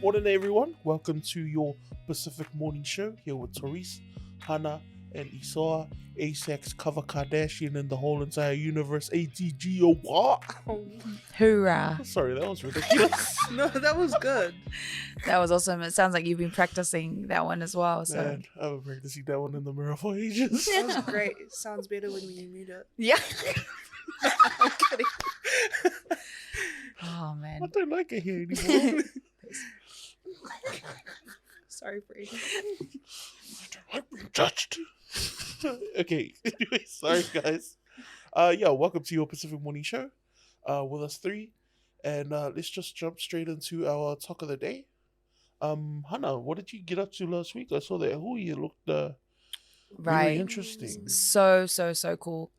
Morning, everyone. Welcome to your Pacific morning show here with Torisse, Hana, and Isoa, A-Sex, Cover Kardashian, and the whole entire universe. ATG, oh, what? Hoorah. Sorry, that was ridiculous. No, that was good. That was awesome. It sounds like you've been practicing that one as well. So Man, I've been practicing that one in the mirror for ages. That was great. It sounds better when you mute it. yeah. I'm kidding. Oh man. I don't like it here anymore. Sorry, Brady. I don't like being judged. Okay, anyway, sorry guys. Welcome to your Pacific morning show with us three. And let's just jump straight into our talk of the day. Hana, what did you get up to last week? I saw that Hui looked very Right. interesting. So cool.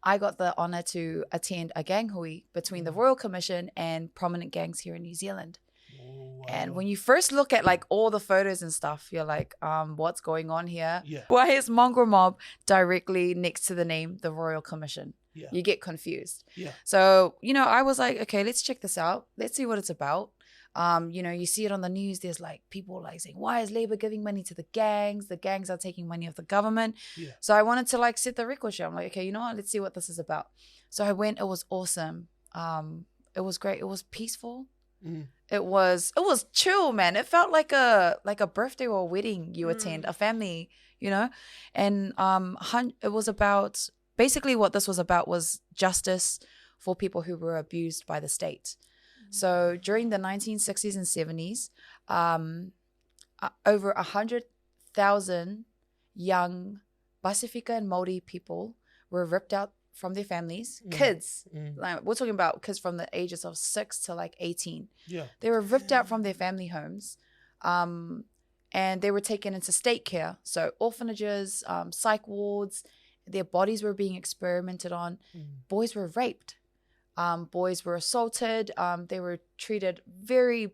I got the honor to attend a gang hui between the Royal Commission and prominent gangs here in New Zealand. Oh, And wow. when you first look at like all the photos and stuff, you're like, what's going on here? Yeah. Why is Mongrel Mob directly next to the name, the Royal Commission? Yeah. You get confused. Yeah. So, I was like, okay, let's check this out. Let's see what it's about. You see it on the news. There's like people like saying, why is Labour giving money to the gangs? The gangs are taking money off the government. Yeah. So I wanted to like set the record straight. I'm like, okay, you know what? Let's see what this is about. So I went. It was awesome. It was great. It was peaceful. Mm. It was chill, man. It felt like a birthday or a wedding you attend, a family, and it was about, basically what this was about was justice for people who were abused by the state. So during the 1960s and 70s, over 100,000 young Pasifika and Māori people were ripped out from their families. Kids, like we're talking about kids from the ages of 6 to like 18. Yeah. They were ripped out from their family homes, and they were taken into state care. So orphanages, psych wards, their bodies were being experimented on. Boys were raped. Boys were assaulted. They were treated very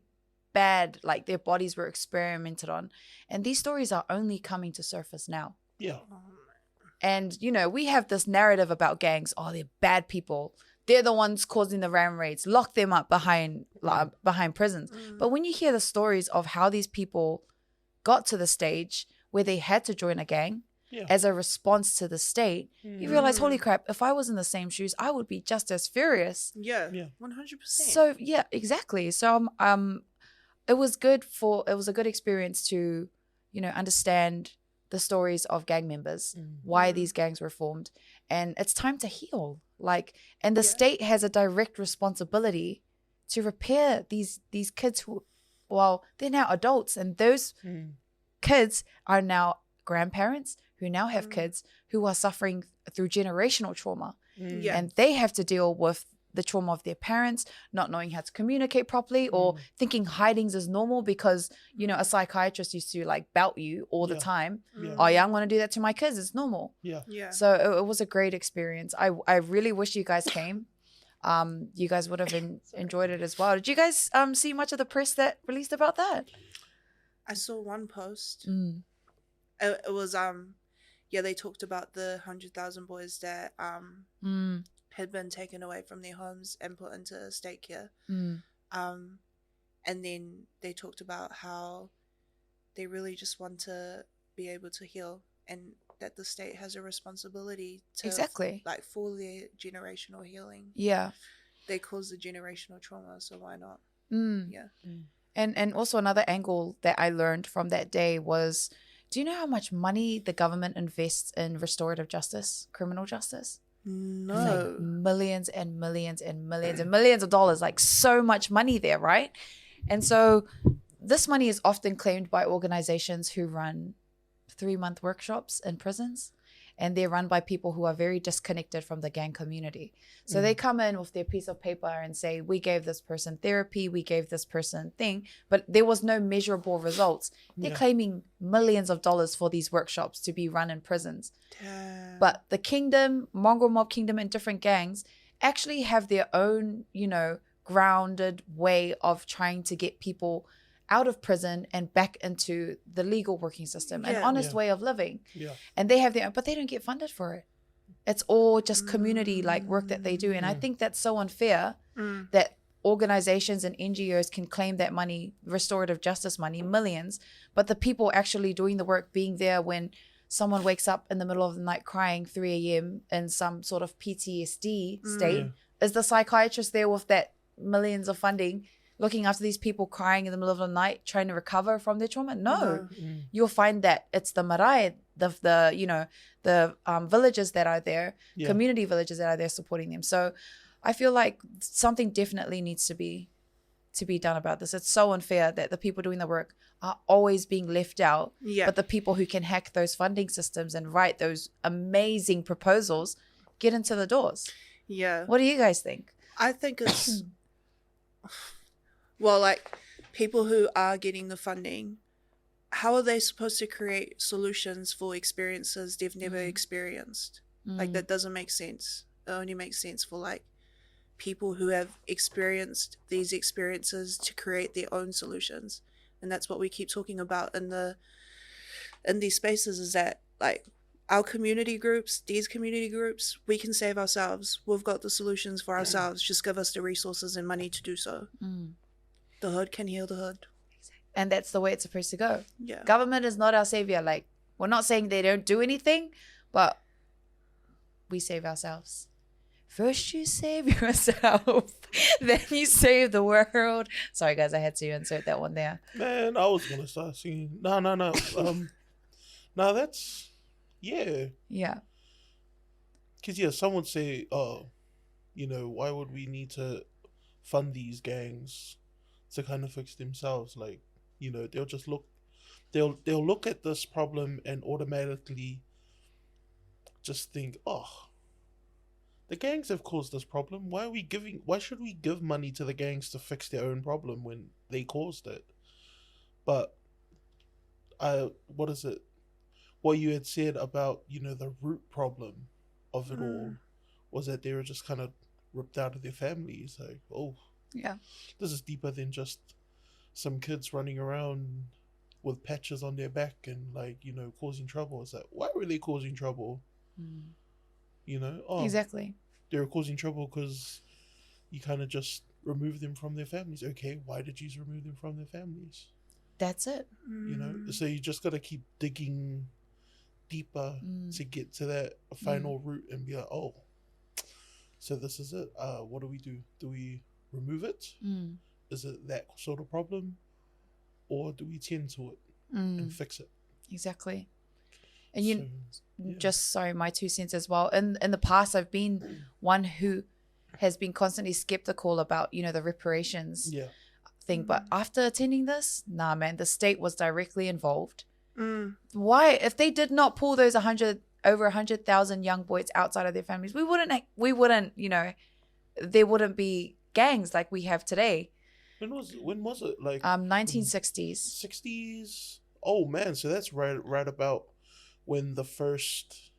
bad, like their bodies were experimented on. And these stories are only coming to surface now. Yeah. And, we have this narrative about gangs. Oh, they're bad people. They're the ones causing the ram raids. Lock them up behind prisons. But when you hear the stories of how these people got to the stage where they had to join a gang, Yeah. as a response to the state, you realize, holy crap, if I was in the same shoes, I would be just as furious. Yeah. Yeah. 100%. So yeah, exactly. So it was a good experience to, understand the stories of gang members, why these gangs were formed, and it's time to heal. And the state has a direct responsibility to repair these kids who, well, they're now adults, and those kids are now grandparents who now have kids who are suffering through generational trauma. Yeah. And they have to deal with the trauma of their parents not knowing how to communicate properly, or thinking hidings is normal because, a psychiatrist used to like belt you all the time. Yeah. Oh yeah, I'm going to do that to my kids. It's normal. Yeah. Yeah. So it was a great experience. I really wish you guys came. You guys would have enjoyed it as well. Did you guys see much of the press that released about that? I saw one post. It was they talked about the 100,000 boys that had been taken away from their homes and put into state care. And then they talked about how they really just want to be able to heal, and that the state has a responsibility to Exactly. for their generational healing. Yeah. They cause the generational trauma, so why not? Yeah. And also another angle that I learned from that day was, do you know how much money the government invests in restorative justice, criminal justice? No. Like millions and millions and millions and millions of dollars, like so much money there, right? And so this money is often claimed by organizations who run 3-month workshops in prisons, and they're run by people who are very disconnected from the gang community. So they come in with their piece of paper and say, we gave this person therapy, we gave this person thing, but there was no measurable results. They're claiming millions of dollars for these workshops to be run in prisons. Damn. But the kingdom, Mongrel Mob Kingdom, and different gangs actually have their own, grounded way of trying to get people out of prison and back into the legal working system, an honest way of living. Yeah. And they have their own, but they don't get funded for it. It's all just community like work that they do. And I think that's so unfair that organizations and NGOs can claim that money, restorative justice money, millions, but the people actually doing the work, being there when someone wakes up in the middle of the night crying 3 a.m. in some sort of PTSD state, is the psychiatrist there with that millions of funding looking after these people crying in the middle of the night trying to recover from their trauma? No. You'll find that it's the marae, the villages that are there, community villages that are there supporting them. So I feel like something definitely needs to be done about this. It's so unfair that the people doing the work are always being left out, but the people who can hack those funding systems and write those amazing proposals get into the doors. Yeah. What do you guys think? I think it's well, like, people who are getting the funding, how are they supposed to create solutions for experiences they've never experienced? Like, that doesn't make sense. It only makes sense for, like, people who have experienced these experiences to create their own solutions. And that's what we keep talking about in these spaces, is that, like, our community groups, these community groups, we can save ourselves. We've got the solutions for ourselves. Just give us the resources and money to do so. The hood can heal the hood. And that's the way it's supposed to go. Yeah. Government is not our savior. Like, we're not saying they don't do anything, but we save ourselves. First you save yourself, then you save the world. Sorry guys, I had to insert that one there. Man, I was gonna start singing. No. No, that's yeah. Because some would say, oh, why would we need to fund these gangs to kind of fix themselves? Like, they'll just they'll look at this problem and automatically just think, oh, the gangs have caused this problem. Why should we give money to the gangs to fix their own problem when they caused it? But what is it? What you had said about, the root problem of it all was that they were just kind of ripped out of their families. Like, oh, yeah, this is deeper than just some kids running around with patches on their back and, like, causing trouble. It's like, why were they causing trouble? Exactly. They were causing trouble because you kind of just removed them from their families. Okay, why did you remove them from their families? That's it. So you just got to keep digging deeper to get to that final root and be like, oh, so this is it. What do we do? Do we remove it? Is it that sort of problem? Or do we tend to it and fix it? Exactly. And just, sorry, my 2 cents as well. In the past, I've been one who has been constantly skeptical about, the reparations thing. But after attending this, nah, man, the state was directly involved. Why? If they did not pull those over 100,000 young boys outside of their families, we wouldn't, there wouldn't be gangs like we have today. When was it? Like 1960s. 60s? Oh man, so that's right about when the first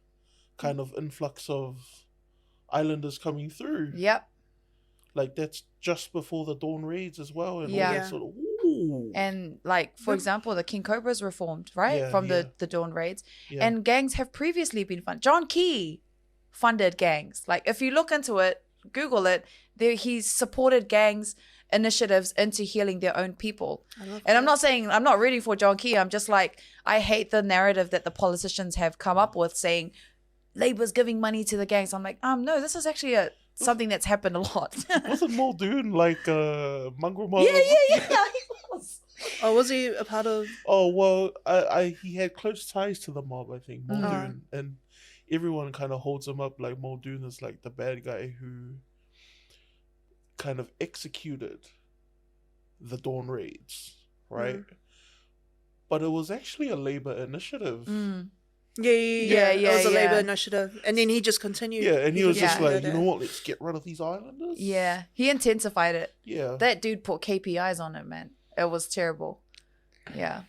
kind of influx of islanders coming through. Yep. Like, that's just before the Dawn raids as well. And all that sort of, ooh. And, like, for example, the King Cobras reformed, right? From the Dawn raids. Yeah. And gangs have previously been funded. John Key funded gangs. Like, if you look into it, Google it, he's supported gangs initiatives into healing their own people. And I'm not saying, I'm not rooting for John Key. I'm just like, I hate the narrative that the politicians have come up with saying Labour's giving money to the gangs. I'm like, no, this is actually something that's happened a lot. Wasn't Muldoon like Mongrel Mother? Yeah. Oh, was he a part of? Oh, well, he had close ties to the mob, I think, Muldoon. And everyone kind of holds him up like Muldoon is like the bad guy who kind of executed the Dawn raids, right? But it was actually a Labour initiative. Yeah. It was a Labour initiative. And then he just continued. Yeah, and he was just like, you know what, let's get rid of these islanders. Yeah, he intensified it. Yeah. That dude put KPIs on it, man. It was terrible. Yeah.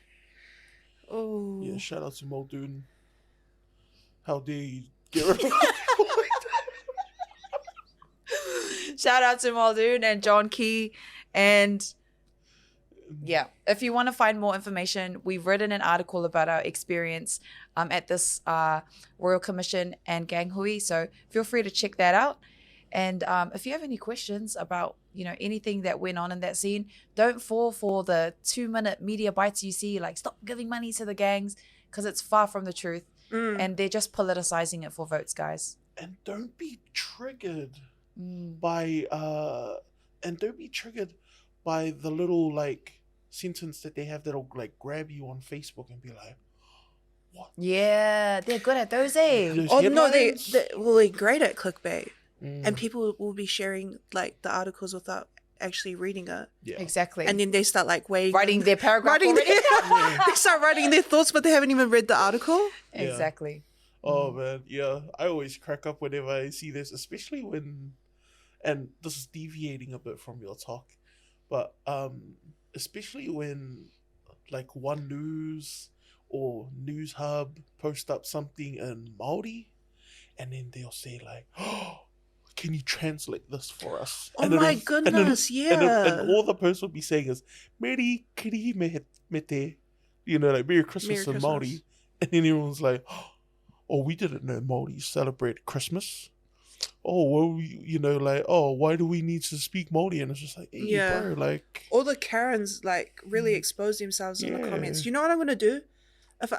Oh. Yeah, shout out to Muldoon. How dare you get rid of Shout out to Muldoon and John Key. And yeah, if you want to find more information, we've written an article about our experience at this Royal Commission and Gang Hui. So feel free to check that out. And if you have any questions about anything that went on in that scene. Don't fall for the 2-minute media bites you see, like stop giving money to the gangs, because it's far from the truth. And they're just politicizing it for votes, guys. And don't be triggered by the little like sentence that they have that'll like grab you on Facebook and be like, what? Yeah, they're good at those, eh? Those Oh no, headlines? they're great at clickbait, and people will be sharing like the articles without actually reading it. Yeah. Exactly. And then they start like writing their paragraph writing already. they start writing their thoughts, but they haven't even read the article. Yeah. Exactly. Oh man, yeah. I always crack up whenever I see this, especially when, and this is deviating a bit from your talk, but especially when like One News or News Hub post up something in Māori, and then they'll say like, "Oh, can you translate this for us?" Oh and my it'll- goodness, and all the post will be saying is "Merry Kiri Mete," like Merry Christmas Merry in Christmas. Māori, and then everyone's like, "Oh, we didn't know Māori celebrate Christmas. Oh, well, why do we need to speak Māori?" And it's just like, hey, Yeah. bro, like, All the Karens like really expose themselves in the Yeah. comments. You know what I'm gonna do? If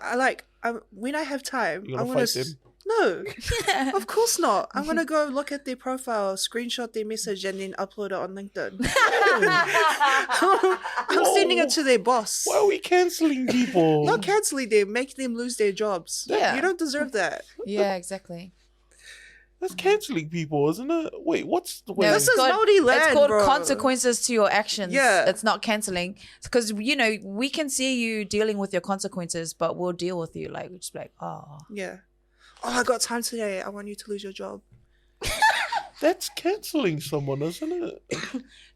when I have time, you're I'm gonna gonna fight them. No, of course not. I'm gonna go look at their profile, screenshot their message, and then upload it on LinkedIn. I'm sending it to their boss. Why are we canceling people? Not canceling them, making them lose their jobs. Yeah. You don't deserve that. Yeah, exactly. That's canceling people, isn't it? Wait, what's the way? No, This it's is called- Māori land, It's called bro. consequences to your actions. Yeah. It's not canceling. Because, we can see you dealing with your consequences, but we'll deal with you. Like, we're just like, oh. Yeah. Oh, I got time today. I want you to lose your job. That's canceling someone, isn't it?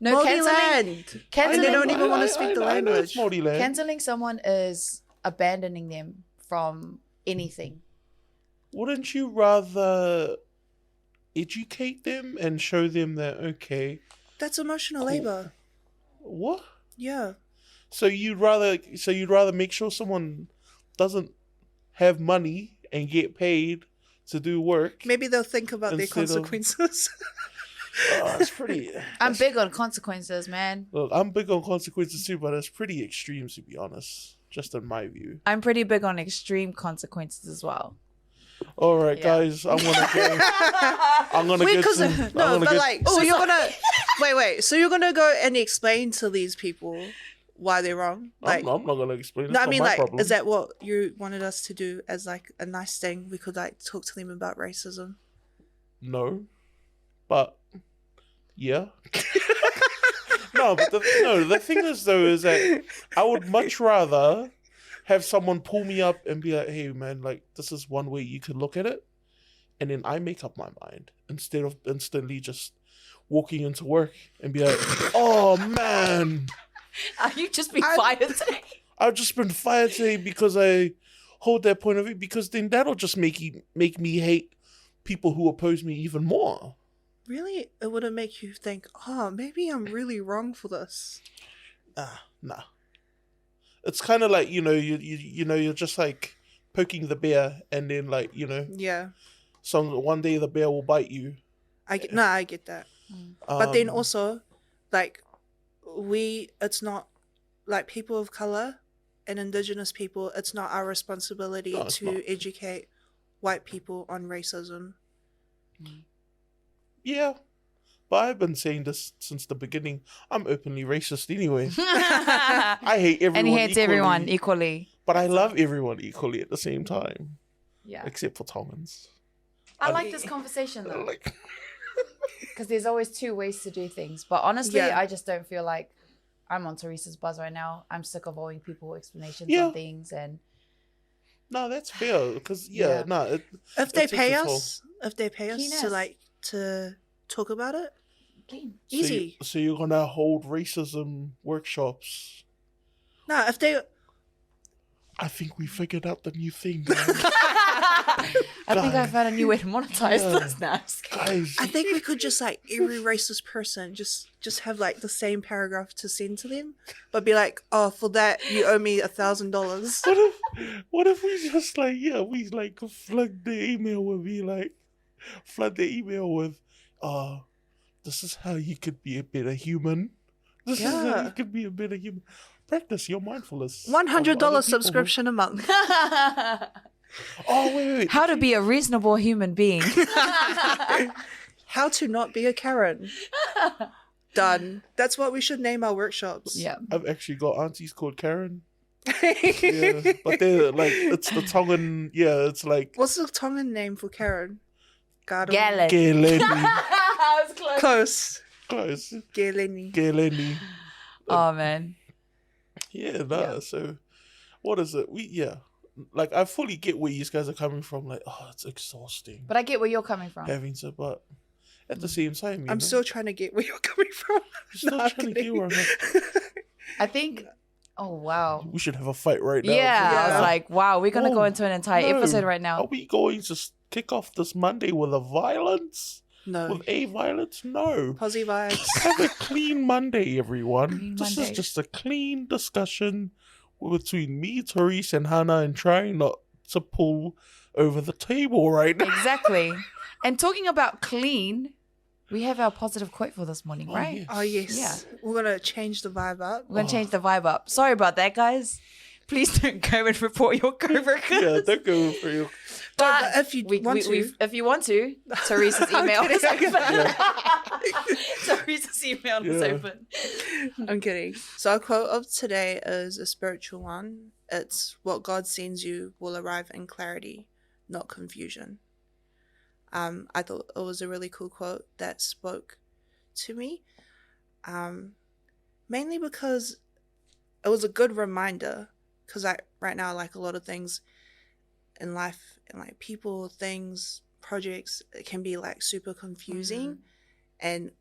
No, Māori canceling, land. And canceling, they don't even want to speak the I know it's language. Māori land. canceling someone is abandoning them from anything. Wouldn't you rather educate them and show them that, okay, That's emotional Cool. labor. what? Yeah. So you'd rather make sure someone doesn't have money and get paid to do work. Maybe they'll think about their Instead of- consequences. It's pretty. I'm big on consequences, man. Look, I'm big on consequences too, but it's pretty extreme to be honest, just in my view. I'm pretty big on extreme consequences as well. All right, Yeah. guys, I'm gonna go. I'm gonna Wait, get because some. I'm no, gonna but get- like, so you're gonna wait. So you're gonna go and explain to these people why they're wrong? Like, I'm not gonna explain. no, That's I not mean, my like, problem. is that what you wanted us to do as like a nice thing? We could like talk to them about racism. No, but yeah. No, but the thing is though is that I would much rather have someone pull me up and be like, "Hey man, like this is one way you could look at it," and then I make up my mind instead of instantly just walking into work and be like, "Oh man, You just be I- fired today. I've just been fired today because I hold that point of view," because then that'll just make me hate people who oppose me even more. Really, it wouldn't make you think, oh, maybe I'm really wrong for this. Nah. It's kind of like, you're just like poking the bear and then like, Yeah, one day the bear will bite you. I get that. But then Um, also, like, it's not like people of color and indigenous people. It's not our responsibility No, it's to not. educate white people on racism. yeah. But I've been saying this since the beginning. I'm openly racist anyway. And I hate everyone he hates equally, everyone equally. but I love everyone equally at the same time. Yeah. Except for Tongans. I like this conversation though. Like, Because there's always two ways to do things. But honestly, Yeah. I just don't feel like I'm on Teresa's buzz right now. I'm sick of owing people explanations Yeah. on things. And no, that's fair. Because, Yeah. If they It takes pay a toll. us, Keenest. to talk about it, Keen. easy. So you're going to hold racism workshops. No, if they I think we figured out the new thing, guys. I think I found a new way to monetize Yeah. this now. I'm just kidding. Guys, I think we could just like every racist person just have like the same paragraph to send to them, but be like, oh, for that you owe me $1,000. what if we just like, we like flood the email with, this is how you could be a better human. This is how Yeah. you could be a better human. Practice your mindfulness. of $100 other people. subscription a month. Oh, wait. How to be a reasonable human being. How to not be a Karen. Done. That's what we should name our workshops. Yeah. I've actually got aunties called Karen. Yeah, but they're like, it's the Tongan, yeah, it's like What's the Tongan name for Karen? Garo. Galen. Geleni. I was close. Close. Close. Geleni. Geleni. Oh, man. Yeah, nah, so what is it? Like, I fully get where you guys are coming from. Like, oh, it's exhausting But I get where you're coming from. having to, but at the same time, I'm still trying to get where you're coming from. still No, I'm trying to kidding. get where I'm at. I think, oh, wow. We should have a fight right now. Yeah, I Yeah. was like, wow, we're going to go Oh, into an entire no. episode right Are now. we going to kick off this Monday with a violence? No. With a violence? No. Posy vibes. Have a clean Monday, everyone. Clean This Monday. is just a clean discussion between me, Torisse, and Hana, and trying not to pull over the table right now. Exactly. And talking about clean, we have our positive quote for this morning, Oh, right? yes. Oh, yes. Yeah. We're going to change the vibe up. We're going to change the vibe up. Sorry about that, guys. Please don't go and report your coworkers. Yeah, don't go for you. But if you want to. if you want to, Teresa's email is I'm kidding. open. Teresa's email is Yeah. open. I'm kidding. So our quote of today is a spiritual one. It's what God sends you will arrive in clarity, not confusion. I thought it was a really cool quote that spoke to me. Mainly because it was a good reminder. Because right now, like a lot of things in life, and like people, things, projects, it can be like super confusing. And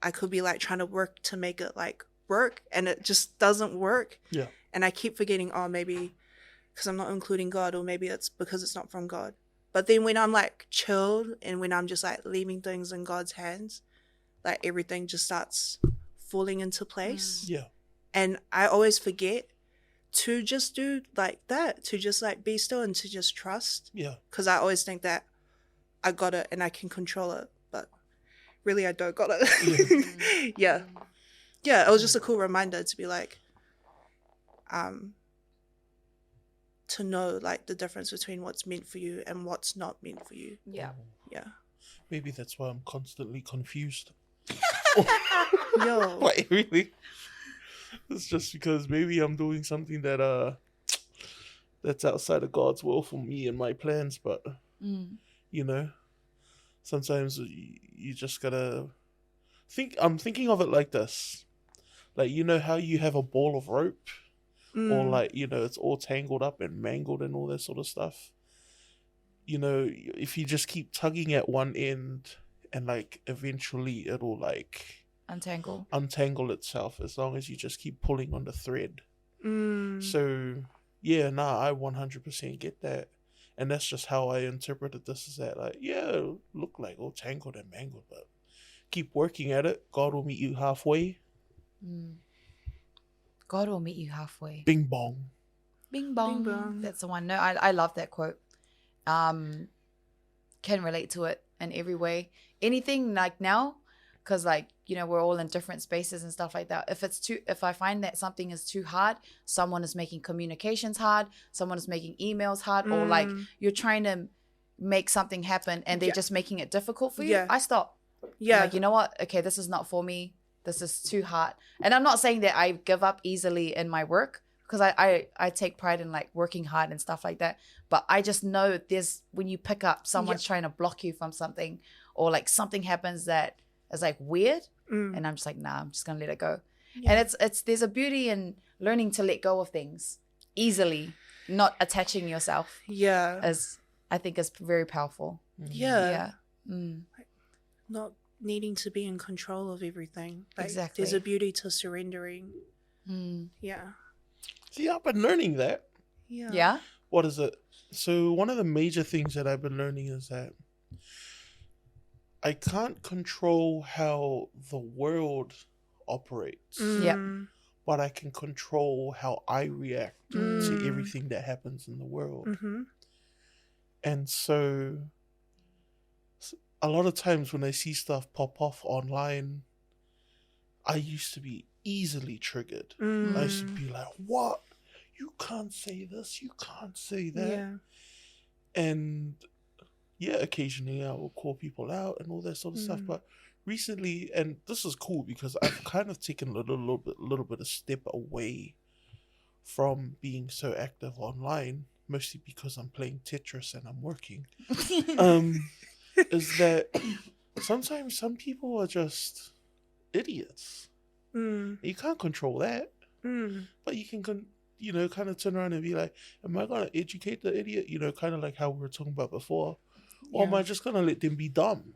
I could be like trying to work to make it like work, and it just doesn't work. Yeah. And I keep forgetting, oh, maybe because I'm not including God, or maybe it's because it's not from God. But then when I'm like chilled and when I'm just like leaving things in God's hands, like everything just starts falling into place. Yeah. And I always forget to just do like that, to just like be still and to just trust. Yeah. Because I always think that I got it and I can control it, but really I don't got it. Yeah. Yeah, it was just a cool reminder to be like, to know like the difference between what's meant for you and what's not meant for you. Yeah. Yeah. Maybe that's why I'm constantly confused. Yo. Like, really? It's just because maybe I'm doing something that that's outside of God's will for me and my plans, but you know, sometimes you just gotta think. I'm thinking of it like this. Like, you know how you have a ball of rope, or like, you know, it's all tangled up and mangled and all that sort of stuff. You know, if you just keep tugging at one end, and like eventually it'll like untangle itself, as long as you just keep pulling on the thread. So yeah, I 100% get that. And that's just how I interpreted this, is that like, yeah, it'll look like all tangled and mangled, but keep working at it. God will meet you halfway. God will meet you halfway. Bing bong. Bing bong. Bing bong. That's the one. No, I love that quote. Can relate to it in every way. Anything like now, because like, you know, we're all in different spaces and stuff like that. If I find that something is too hard, someone is making communications hard, someone is making emails hard, or like you're trying to make something happen and they're just making it difficult for you, Yeah. I stop. Yeah. I'm like, you know what? Okay, this is not for me. This is too hard. And I'm not saying that I give up easily in my work, because I take pride in like working hard and stuff like that. But I just know there's, when you pick up, someone's trying to block you from something, or like something happens that is like weird, and I'm just like, nah, I'm just gonna let it go. Yeah. And it's there's a beauty in learning to let go of things easily, not attaching yourself, Yeah. as I think is very powerful. Yeah. Yeah. Not needing to be in control of everything. Like, Exactly. There's a beauty to surrendering. Yeah. See, I've been learning that. Yeah. Yeah. What is it? So one of the major things that I've been learning is that I can't control how the world operates, Yep. but I can control how I react to everything that happens in the world. Mm-hmm. And so a lot of times when I see stuff pop off online, I used to be easily triggered. I used to be like, what? You can't say this, you can't say that. Yeah. And yeah, occasionally I will call people out and all that sort of stuff. But recently, and this is cool because I've kind of taken a little bit of step away from being so active online, mostly because I'm playing Tetris and I'm working. Is that sometimes some people are just idiots. You can't control that, but you can kind of turn around and be like, am I going to educate the idiot? Kind of like how we were talking about before. Or am I just going to let them be dumb?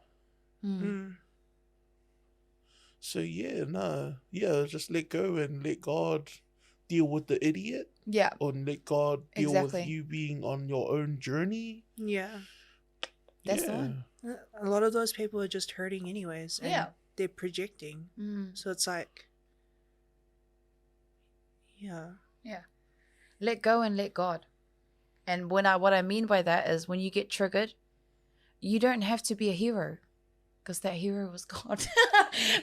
So just let go and let God deal with the idiot. Yeah. Or let God deal Exactly. with you being on your own journey. Yeah. That's the one. A lot of those people are just hurting anyways. And Yeah. they're projecting. So it's like, yeah. Let go and let God. And what I mean by that is when you get triggered, you don't have to be a hero, because that hero was God.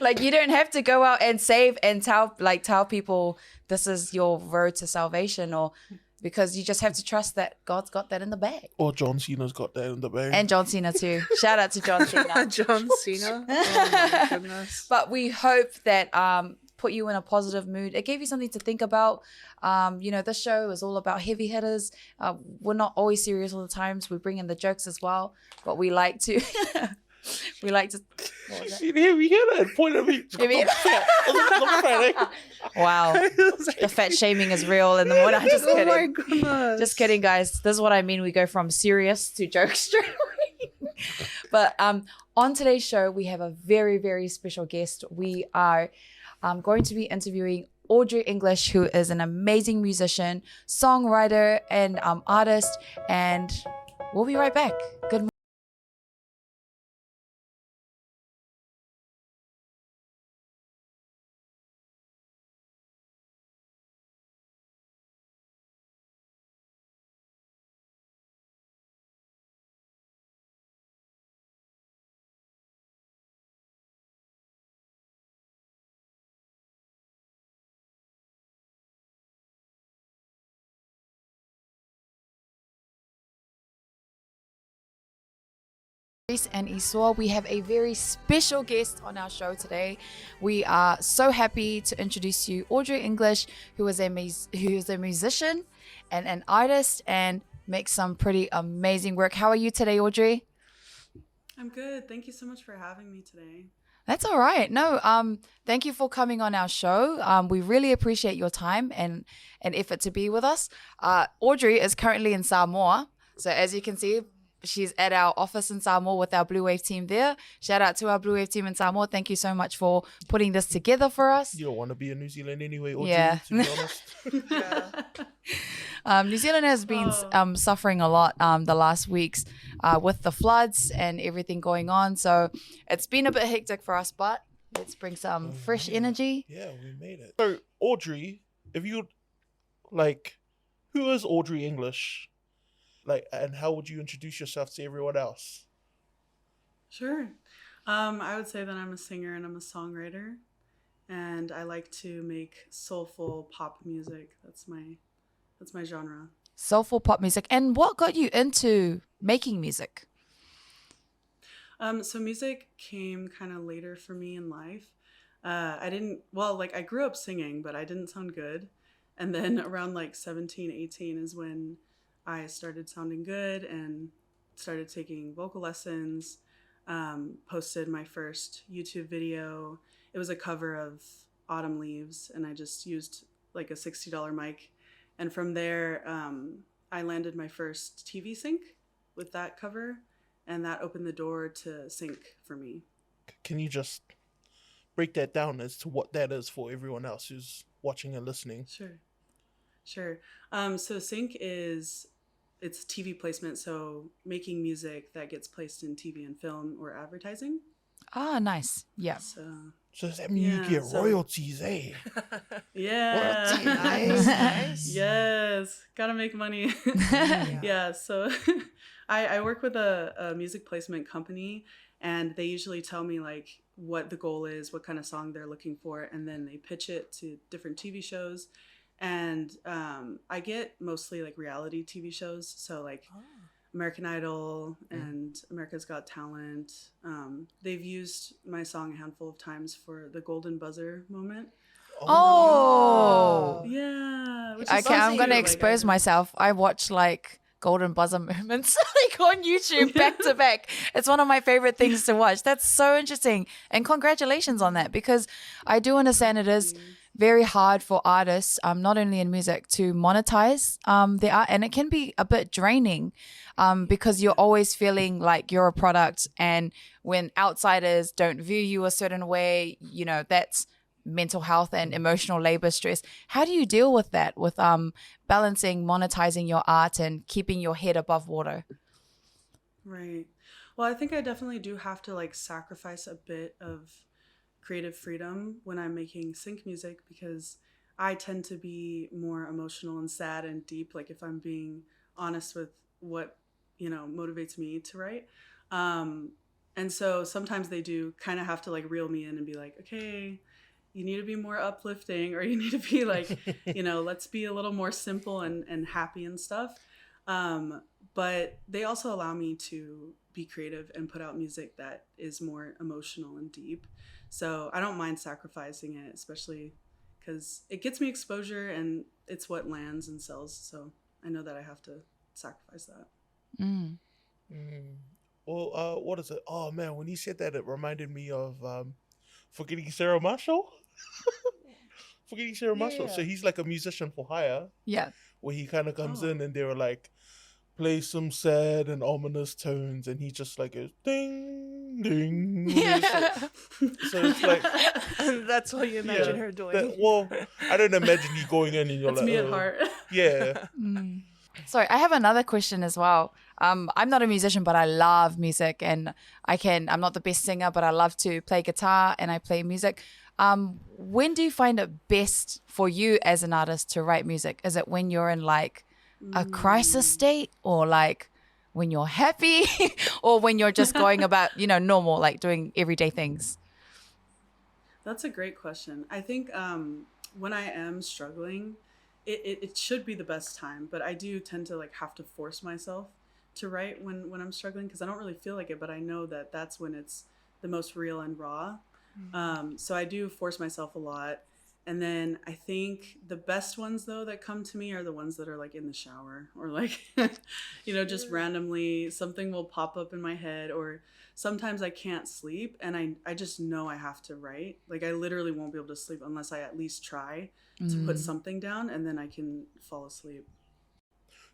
Like, you don't have to go out and save and tell people this is your road to salvation, or because you just have to trust that God's got that in the bag. Or John Cena's got that in the bag. And John Cena too. Shout out to John Cena. John Cena. Oh my goodness. But we hope that put you in a positive mood. It gave you something to think about. This show is all about heavy hitters. We're not always serious all the times. We bring in the jokes as well, but we like to. What was that? You hear that point of me? Wow, the fat shaming is real in the morning. I'm just kidding. Oh my goodness. Just kidding, guys. This is what I mean. We go from serious to jokes straight away. But on today's show, we have a very, very special guest. We are going to be interviewing Audrey English, who is an amazing musician, songwriter, and artist. And we'll be right back. Good morning. And Isoa, we have a very special guest on our show today. We are so happy to introduce you Audrey English, who is a musician and an artist and makes some pretty amazing work. How are you today, Audrey? I'm good. Thank you so much for having me today. That's all right. No, thank you for coming on our show. We really appreciate your time and effort to be with us. Audrey is currently in Samoa. So as you can see, she's at our office in Samoa with our Blue Wave team there. Shout out to our Blue Wave team in Samoa. Thank you so much for putting this together for us. You don't want to be in New Zealand anyway, Audrey, Yeah. to be honest. New Zealand has been suffering a lot the last weeks with the floods and everything going on. So it's been a bit hectic for us, but let's bring some fresh energy. Yeah, we made it. So, Audrey, if you who is Audrey English? And how would you introduce yourself to everyone else? Sure. I would say that I'm a singer and I'm a songwriter, and I like to make soulful pop music. That's my genre. Soulful pop music. And what got you into making music? So music came kind of later for me in life. I grew up singing, but I didn't sound good. And then around 17, 18 is when I started sounding good and started taking vocal lessons, posted my first YouTube video. It was a cover of Autumn Leaves, and I just used a $60 mic. And from there, I landed my first TV sync with that cover, and that opened the door to sync for me. Can you just break that down as to what that is for everyone else who's watching and listening? Sure. So sync it's TV placement, so making music that gets placed in TV and film or advertising. Ah, nice. Yeah. So does that mean you get royalties, eh? Yeah. Royalties. Nice. Yes. Gotta make money. Yeah. So I work with a music placement company, and they usually tell me like what the goal is, what kind of song they're looking for, and then they pitch it to different TV shows. And I get mostly like reality TV shows, so like American Idol and America's Got Talent. They've used my song a handful of times for the golden buzzer moment. Oh. Yeah. Which is Okay, so I'm cute. gonna Like, expose myself. I watch like golden buzzer moments like on YouTube back to back. It's one of my favorite things to watch. That's so interesting. And congratulations on that, because I do understand it is very hard for artists, not only in music, to monetize their art, and it can be a bit draining because you're always feeling like you're a product, and when outsiders don't view you a certain way, you know, that's mental health and emotional labor stress. How do you deal with that, with balancing monetizing your art and keeping your head above water? Right. Well, I think I definitely do have to like sacrifice a bit of creative freedom when I'm making sync music, because I tend to be more emotional and sad and deep, like if I'm being honest with what, you know, motivates me to write. And so sometimes they do kind of have to like reel me in and be like, okay, you need to be more uplifting, or you need to be like, you know, let's be a little more simple and happy and stuff. But they also allow me to be creative and put out music that is more emotional and deep. So I don't mind sacrificing it, especially because it gets me exposure and it's what lands and sells. So I know that I have to sacrifice that. Well, what is it? Oh man, when you said that, it reminded me of Forgetting Sarah Marshall. Forgetting Sarah Marshall. So he's like a musician for hire. Yeah. Where he kind of comes in and they were like, play some sad and ominous tones, and he just like goes ding ding. Yeah. So it's like That's what you imagine her doing. well, I don't imagine you going in and you're That's like, me at oh. heart. Yeah. Sorry, I have another question as well. I'm not a musician, but I love music, and I'm not the best singer, but I love to play guitar and I play music. When do you find it best for you as an artist to write music? Is it when you're in like a crisis state, or like when you're happy, or when you're just going about, you know, normal, like doing everyday things? That's a great question. I think when I am struggling, it should be the best time, but I do tend to like have to force myself to write when I'm struggling, because I don't really feel like it, but I know that that's when it's the most real and raw. So I do force myself a lot. And then I think the best ones though that come to me are the ones that are like in the shower, or like, you know, just randomly something will pop up in my head, or sometimes I can't sleep and I just know I have to write. Like I literally won't be able to sleep unless I at least try to put something down, and then I can fall asleep.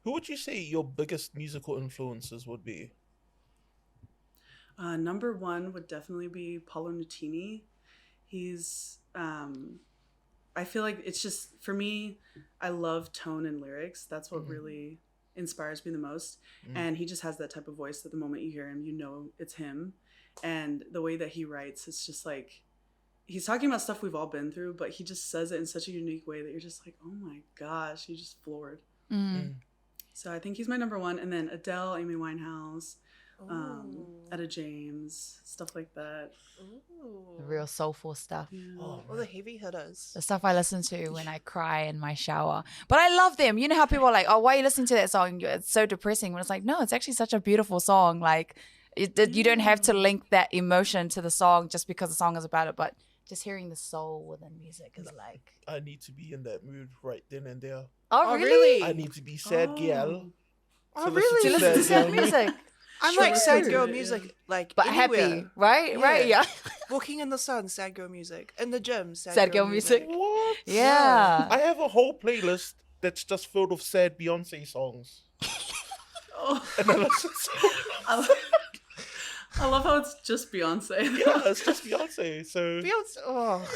Who would you say your biggest musical influences would be? Number one would definitely be Paulo Nutini. He's I feel like it's just, for me, I love tone and lyrics. That's what really inspires me the most. And he just has that type of voice that the moment you hear him, you know it's him. And the way that he writes, it's just like, he's talking about stuff we've all been through, but he just says it in such a unique way that you're just like, oh my gosh, you're just floored. So I think he's my number one. And then Adele, Amy Winehouse, Etta James, stuff like that. The real soulful stuff. Yeah. All the heavy hitters. The stuff I listen to when I cry in my shower. But I love them. You know how people are like, oh, why are you listening to that song? It's so depressing. When it's like, no, it's actually such a beautiful song. Like, you don't have to link that emotion to the song just because the song is about it. But just hearing the soul within music is like... I need to be in that mood right then and there. Oh, really? I need to be sad girl. Oh, really? To listen to sad music. I'm Sure. like sad girl music, like But anywhere. happy, right? Right, yeah. Walking in the sun, sad girl music. In the gym, Sad girl music. What? Yeah. I have a whole playlist that's just filled with sad Beyonce songs. And I listen to I love how it's just Beyonce. yeah, it's just Beyonce. So Beyonce. Oh,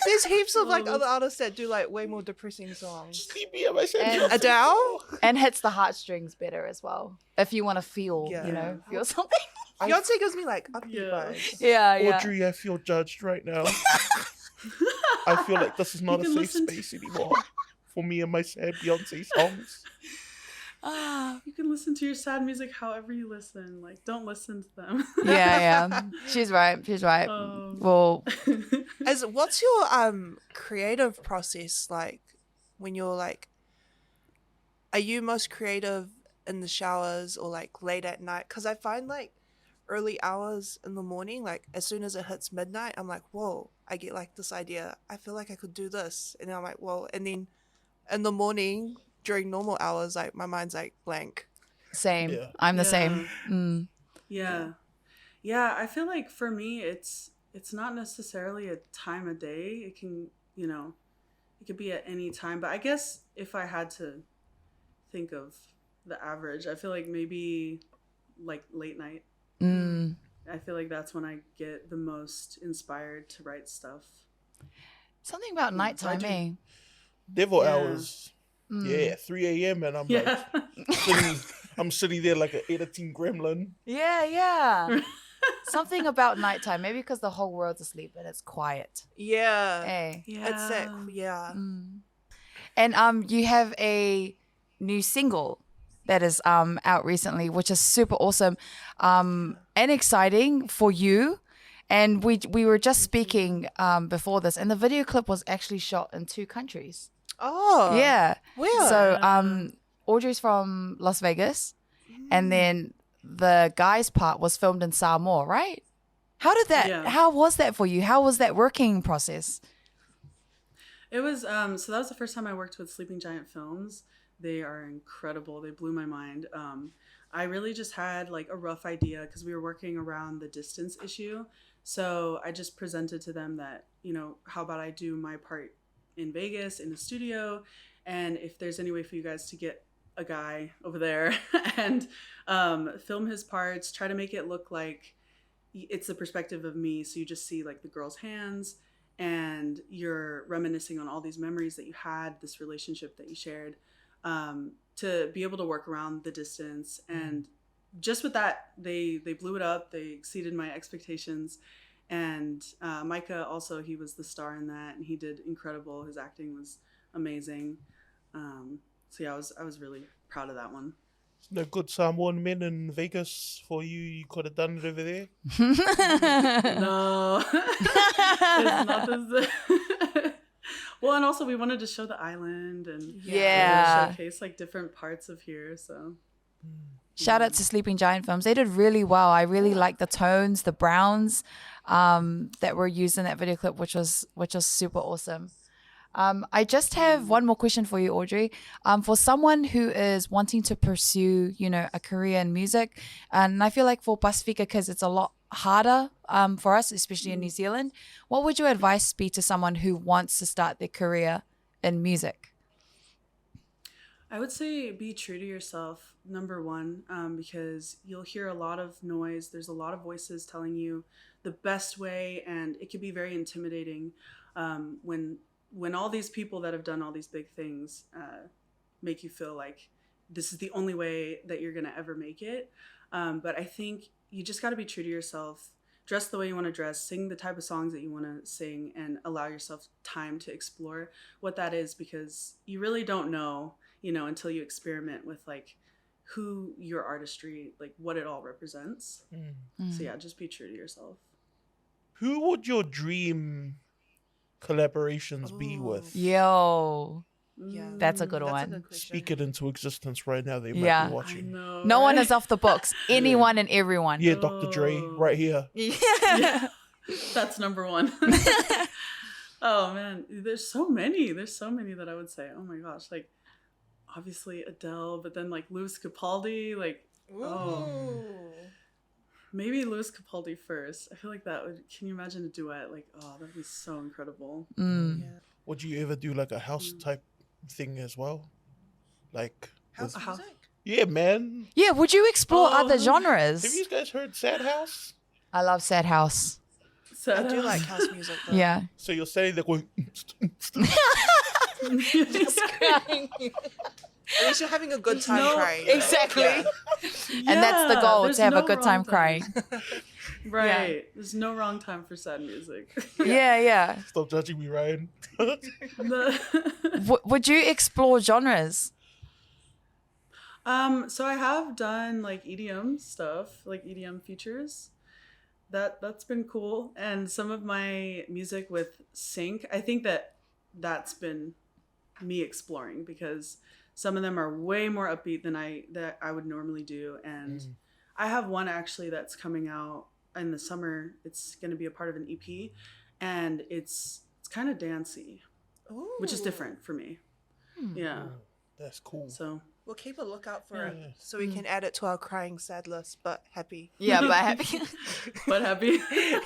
there's heaps of like other artists that do like way more depressing songs. just leave me at my sad And Beyonce. Adele. And hits the heartstrings better as well. If you want to feel, feel something. Beyonce gives me like upbeat Yeah. vibes. Yeah. Audrey, I feel judged right now. I feel like this is not a You can safe listen to- space anymore for me and my sad Beyonce songs. You can listen to your sad music however you listen. Like, don't listen to them. Yeah. She's right. Well, What's your creative process like when you're like, are you most creative in the showers or like late at night? Because I find like early hours in the morning, like as soon as it hits midnight, I'm like, whoa, I get like this idea. I feel like I could do this. And then I'm like, whoa. And then in the morning during normal hours, like my mind's like blank. same. Yeah. I'm the same. Yeah, I feel like for me it's not necessarily a time of day. It can, it could be at any time. But I guess if I had to think of the average, I feel like maybe like late night. I feel like that's when I get the most inspired to write stuff. Something about nighttime, eh? Devil Yeah. hours. Yeah, 3 a.m. and I'm Yeah. like, I'm sitting there like an 18 gremlin. Yeah. Something about nighttime. Maybe because the whole world's asleep and it's quiet. Yeah. Eh? Yeah. It's sick. Yeah. And you have a new single that is out recently, which is super awesome and exciting for you. And we were just speaking before this, and the video clip was actually shot in 2 countries. Oh. Yeah. Where? So Audrey's from Las Vegas, and then the guy's part was filmed in Samoa, right? How was that for you? How was that working process? It was so that was the first time I worked with Sleeping Giant Films. They are incredible. They blew my mind. I really just had like a rough idea because we were working around the distance issue. So I just presented to them that, how about I do my part in Vegas in the studio, and if there's any way for you guys to get a guy over there and film his parts, try to make it look like it's the perspective of me. So you just see like the girl's hands and you're reminiscing on all these memories that you had, this relationship that you shared, to be able to work around the distance. And just with that, they blew it up. They exceeded my expectations. And Micah also, he was the star in that, and he did incredible. His acting was amazing. So yeah, I was really proud of that one. No good Samoan men in Vegas for you. You could have done it over there. No, it's not this. Well, and also we wanted to show the island and showcase like different parts of here. So shout out to Sleeping Giant Films. They did really well. I really like the tones, the browns that were used in that video clip, which was super awesome. I just have one more question for you, Audrey. For someone who is wanting to pursue, a career in music, and I feel like for Pasifika kids, it's a lot harder for us, especially in New Zealand. What would your advice be to someone who wants to start their career in music? I would say be true to yourself, number one, because you'll hear a lot of noise. There's a lot of voices telling you the best way, and it can be very intimidating when all these people that have done all these big things make you feel like this is the only way that you're going to ever make it. But I think you just got to be true to yourself, dress the way you want to dress, sing the type of songs that you want to sing, and allow yourself time to explore what that is, because you really don't know, until you experiment with like who your artistry, like what it all represents. So yeah, just be true to yourself. Who would your dream collaborations be with? Yo, Yeah. that's a good That's one. a good question. Speak it into existence right now. They might Yeah. be I watching. know. No one right? is off the books. Anyone and everyone. Yeah, Dr. Dre, right here. Yeah. That's number one. Oh man, there's so many that I would say. Oh my gosh, like obviously Adele, but then like Lewis Capaldi, like maybe Lewis Capaldi first. I feel like that would. Can you imagine a duet? Like, oh, that'd be so incredible. Yeah. Would you ever do like a house type thing as well? Like, House with- music? yeah, man. Yeah, would you explore other Have genres? you guys heard Sad House? I love Sad House. So I do like house music though. Yeah. So you're saying that going. At least you're having a good time crying. Exactly. Yeah. And that's the goal, there's to have a no good wrong time crying. Right. There's no wrong time for sad music. Yeah. Stop judging me, Ryan. The- Would you explore genres? So I have done like EDM stuff, like EDM features. That's been cool. And some of my music with sync, I think that's been me exploring because some of them are way more upbeat than I would normally do. And I have one actually that's coming out in the summer. It's going to be a part of an EP, and it's kind of dancey, which is different for me. Yeah, that's cool. So we'll keep a lookout for it so we can add it to our crying sad list, but happy. Yeah, but happy. but happy.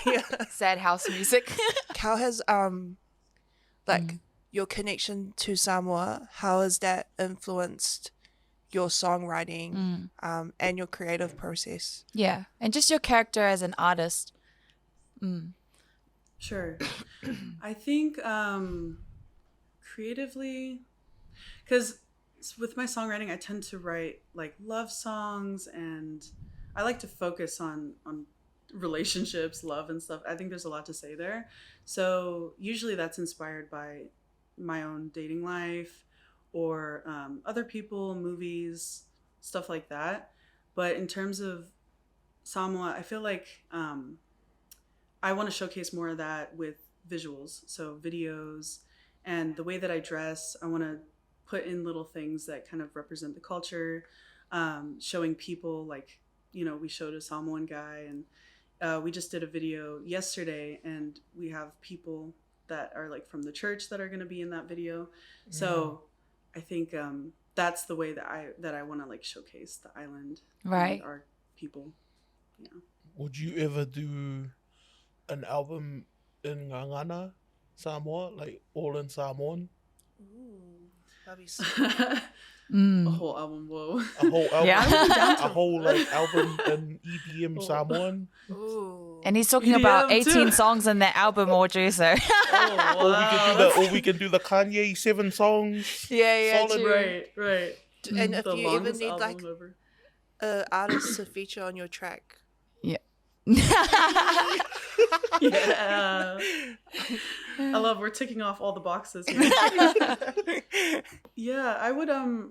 Yeah. Sad house music. How has your connection to Samoa, how has that influenced your songwriting and your creative process? Yeah, and just your character as an artist. Sure. I think creatively, because with my songwriting, I tend to write like love songs, and I like to focus on relationships, love and stuff. I think there's a lot to say there. So usually that's inspired by my own dating life or other people, movies, stuff like that. But in terms of Samoa, I feel like I want to showcase more of that with visuals, so videos, and the way that I dress. I want to put in little things that kind of represent the culture, showing people like, we showed a Samoan guy, and we just did a video yesterday, and we have people that are like from the church that are going to be in that video. So I think that's the way that I want to like showcase the island, right? And our people. Yeah. Would you ever do an album in Ngangana, Samoa, like all in Samoan? Ooh, that'd be so A whole album, whoa. A whole album, Yeah. a whole like album in EDM Samoan. Ooh. And he's talking EDM about too. 18 songs in that album, Audrey. So Or we can do the Kanye 7 songs. yeah, Solid. true. Right. And if The you ever longest need album like ever. an artist to feature on your track, Yeah. I love we're ticking off all the boxes. Yeah, I would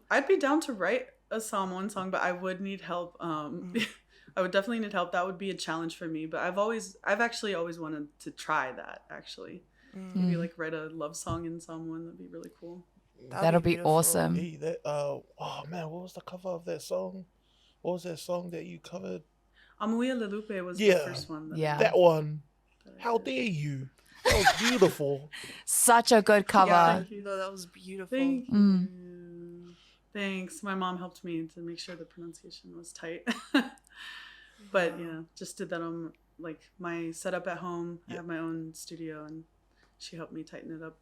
I'd be down to write a Samoan song, but I would need help. I would definitely need help. That would be a challenge for me, but I've actually always wanted to try that actually. Maybe like write a love song in Samoan. That'd be really cool. That'll be beautiful. awesome. Hey, oh man, what was the cover of that song? What was that song that you covered? Amuia Lelupe was the Yeah. first one. Yeah. That one. How dare you? That was beautiful. Such a good cover. Yeah, no, that was beautiful. Thank you. Mm. Thanks. My mom helped me to make sure the pronunciation was tight. But yeah, just did that on like my setup at home. I have my own studio, and she helped me tighten it up.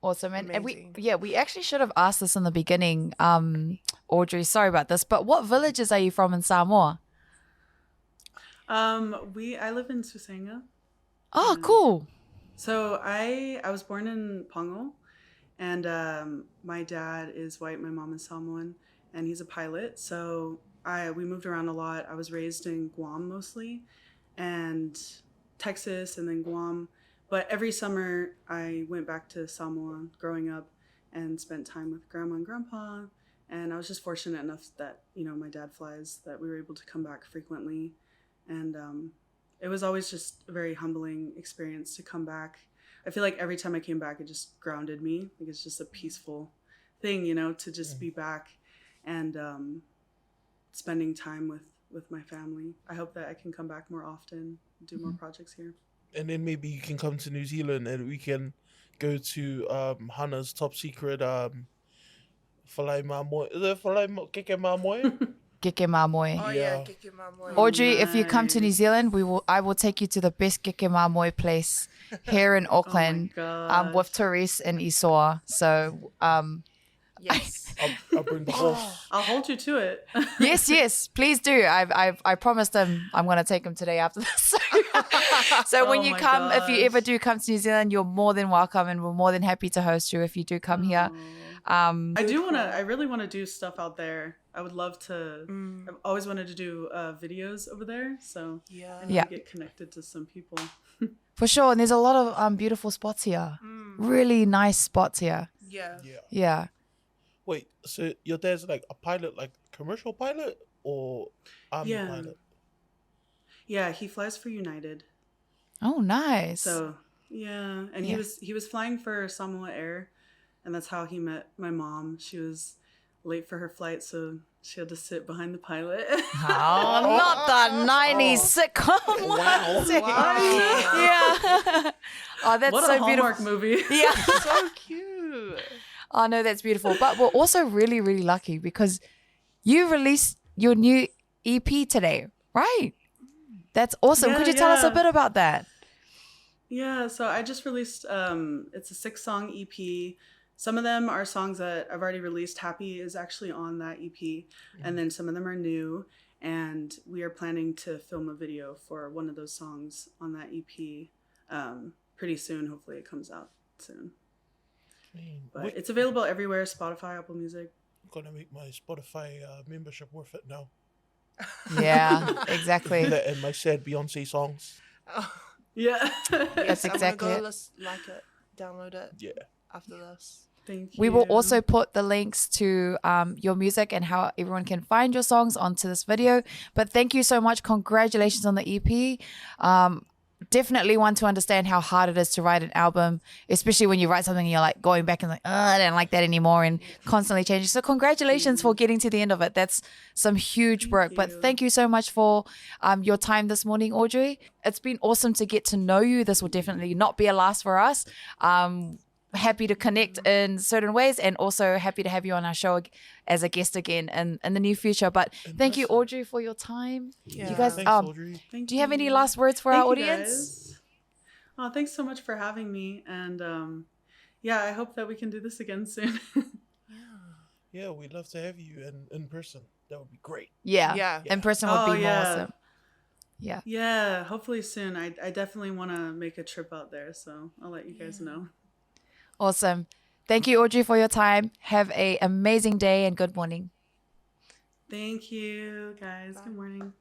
Awesome. And Amazing. we actually should have asked this in the beginning, Audrey, sorry about this, but what villages are you from in Samoa? I live in Susenga. Oh, cool. So I was born in Pongo, and my dad is white, my mom is Samoan, and he's a pilot. So we moved around a lot. I was raised in Guam mostly, and Texas, and then Guam. But every summer I went back to Samoa growing up and spent time with grandma and grandpa. And I was just fortunate enough that, my dad flies, that we were able to come back frequently. And it was always just a very humbling experience to come back. I feel like every time I came back, it just grounded me. Like it's just a peaceful thing, to just be back and spending time with my family. I hope that I can come back more often, do more projects here. And then maybe you can come to New Zealand and we can go to Hana's top secret Whalai Mamoe. Is it Keke Mamoe? Keke Mamoe. Oh Yeah. yeah, Keke Mamoe. Audrey, if you come to New Nice. Zealand, I will take you to the best Keke Mamoe place here in Auckland, gosh. with Torisse and Isoa. So, Yes. I'll bring the horse. I'll hold you to it. yes, please do. I promised him I'm going to take him today after this. So when Oh you my come, if you gosh. ever do come to New Zealand, you're more than welcome, and we're more than happy to host you if you do come here. I really want to do stuff out there. I would love to. I've always wanted to do videos over there. So Yeah. I need Yeah. to get connected to some people. For sure. And there's a lot of beautiful spots here. Really nice spots here. Yeah. Yeah. Yeah. Wait, so your dad's like a pilot, like commercial pilot or army Yeah. pilot? Yeah, he flies for United. Oh, nice. So yeah, and Yeah. he was flying for Samoa Air, and that's how he met my mom. She was late for her flight, so she had to sit behind the pilot. Oh, not the 90s sitcom. Wow. Yeah. Oh, that's what so a Hallmark beautiful. movie! Yeah. So cute. Oh, no, that's beautiful. But we're also really, really lucky because you released your new EP today, right? That's awesome. Could you tell us a Yeah. bit about that? Yeah, so I just released it's a 6-song EP. Some of them are songs that I've already released. Happy is actually on that EP, and then some of them are new, and we are planning to film a video for one of those songs on that EP pretty soon. Hopefully it comes out soon. But it's available everywhere, Spotify, Apple Music. I'm gonna make my Spotify membership worth it now. Yeah, exactly. That and my sad Beyonce songs. Oh, Yeah. That's I'm exactly gonna it. go like it, download it Yeah. after this. Thank you. We will also put the links to your music and how everyone can find your songs onto this video. But thank you so much. Congratulations on the EP. Definitely want to understand how hard it is to write an album, especially when you write something and you're like going back and like, I don't like that anymore, and constantly changing. So congratulations for getting to the end of it. That's some huge work. But you. thank you so much for your time this morning, Audrey. It's been awesome to get to know you. This will definitely not be a last for us. Happy to connect in certain ways, and also happy to have you on our show as a guest again in the near future. But thank you, Audrey, for your time. Yeah. You guys, Thanks, Audrey. Thank do you have any you. last words for Thank our you, audience? guys. Oh, thanks so much for having me. And yeah, I hope that we can do this again soon. Yeah, we'd love to have you in person. That would be great. Yeah. Yeah. In person would Oh, be more yeah. awesome. Yeah. Yeah, hopefully soon. I definitely want to make a trip out there, so I'll let you guys know. Awesome. Thank you, Audrey, for your time. Have an amazing day and good morning. Thank you, guys. Good morning.